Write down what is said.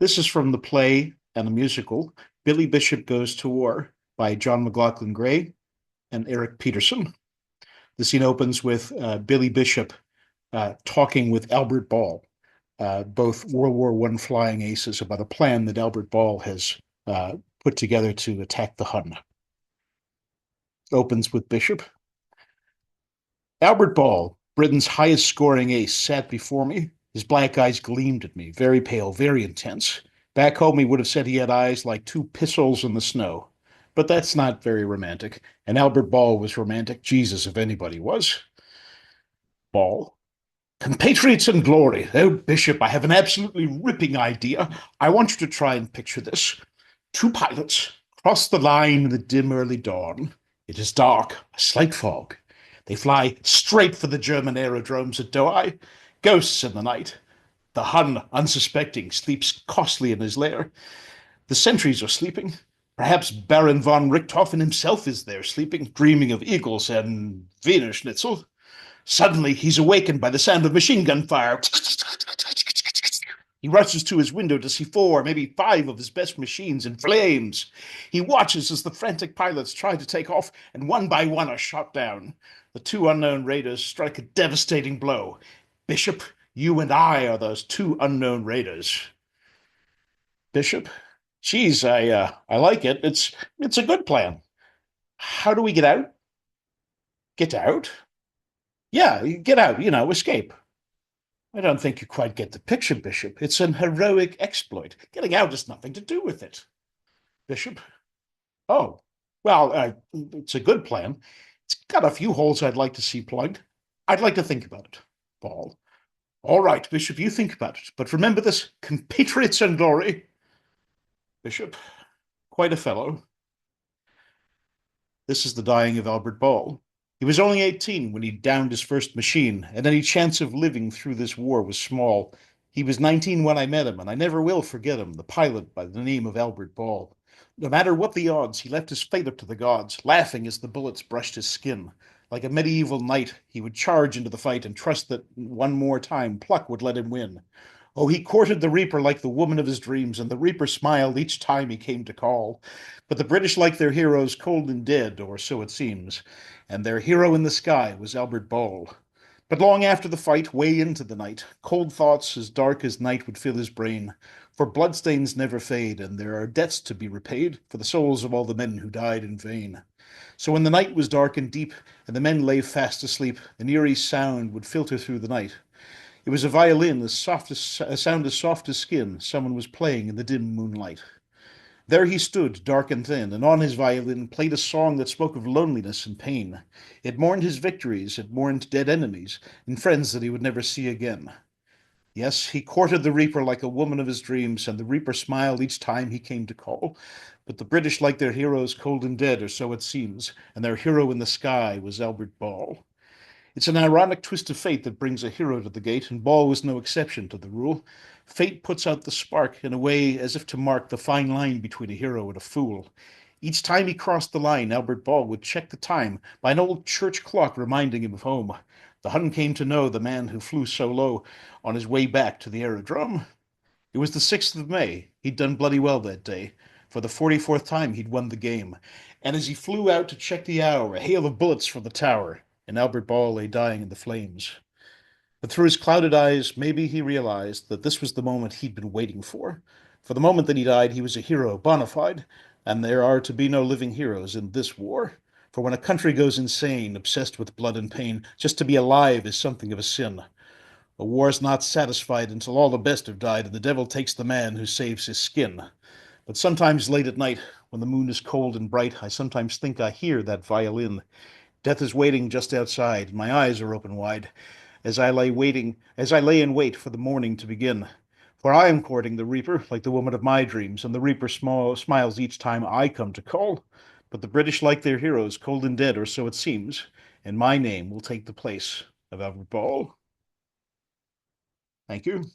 This is from the play and the musical Billy Bishop Goes to War by John McLaughlin Gray and Eric Peterson. The scene opens with Billy Bishop talking with Albert Ball, both World War I flying aces, about a plan that Albert Ball has put together to attack the Hun. Opens with Bishop. Albert Ball, Britain's highest scoring ace, sat before me. His black eyes gleamed at me, very pale, very intense. Back home, he would have said he had eyes like two pistols in the snow. But that's not very romantic. And Albert Ball was romantic. Jesus, if anybody was. Ball. Compatriots in glory. Oh, Bishop, I have an absolutely ripping idea. I want you to try and picture this. Two pilots cross the line in the dim early dawn. It is dark, a slight fog. They fly straight for the German aerodromes at Douai. Ghosts in the night. The Hun, unsuspecting, sleeps costly in his lair. The sentries are sleeping. Perhaps Baron von Richthofen himself is there, sleeping, dreaming of eagles and Wiener Schnitzel. Suddenly, he's awakened by the sound of machine gun fire. He rushes to his window to see four, maybe five of his best machines in flames. He watches as the frantic pilots try to take off, and one by one are shot down. The two unknown raiders strike a devastating blow. Bishop, you and I are those two unknown raiders. Bishop, geez, I like it. It's a good plan. How do we get out? Get out? Yeah, get out, escape. I don't think you quite get the picture, Bishop. It's an heroic exploit. Getting out has nothing to do with it. Bishop? Oh, well, it's a good plan. It's got a few holes I'd like to see plugged. I'd like to think about it. Ball. All right, Bishop, you think about it. But remember this, compatriots and glory. Bishop, quite a fellow. This is the dying of Albert Ball. He was only 18 when he downed his first machine, and any chance of living through this war was small. He was 19 when I met him, and I never will forget him, the pilot by the name of Albert Ball. No matter what the odds, he left his fate up to the gods, laughing as the bullets brushed his skin. Like a medieval knight, he would charge into the fight and trust that one more time pluck would let him win. Oh, he courted the Reaper like the woman of his dreams, and the Reaper smiled each time he came to call. But the British like their heroes cold and dead, or so it seems, and their hero in the sky was Albert Ball. But long after the fight, way into the night, cold thoughts as dark as night would fill his brain. For bloodstains never fade, and there are debts to be repaid for the souls of all the men who died in vain. So when the night was dark and deep, and the men lay fast asleep, an eerie sound would filter through the night. It was a violin, a sound as soft as skin. Someone was playing in the dim moonlight. There he stood, dark and thin, and on his violin played a song that spoke of loneliness and pain. It mourned his victories, it mourned dead enemies, and friends that he would never see again. Yes, he courted the Reaper like a woman of his dreams, and the Reaper smiled each time he came to call. But the British like their heroes cold and dead, or so it seems, and their hero in the sky was Albert Ball. It's an ironic twist of fate that brings a hero to the gate, and Ball was no exception to the rule. Fate puts out the spark in a way as if to mark the fine line between a hero and a fool. Each time he crossed the line, Albert Ball would check the time by an old church clock reminding him of home. The Hun came to know the man who flew so low on his way back to the aerodrome. It was the 6th of May. He'd done bloody well that day. For the 44th time, he'd won the game. And as he flew out to check the hour, a hail of bullets from the tower, and Albert Ball lay dying in the flames. But through his clouded eyes, maybe he realized that this was the moment he'd been waiting for. For the moment that he died, he was a hero, bona fide, and there are to be no living heroes in this war. For when a country goes insane, obsessed with blood and pain, just to be alive is something of a sin. A war is not satisfied until all the best have died, and the devil takes the man who saves his skin. But sometimes late at night, when the moon is cold and bright, I sometimes think I hear that violin. Death is waiting just outside, and my eyes are open wide as I lay in wait for the morning to begin. For I am courting the Reaper like the woman of my dreams, and the Reaper smiles each time I come to call. But the British like their heroes, cold and dead, or so it seems, and my name will take the place of Albert Ball. Thank you.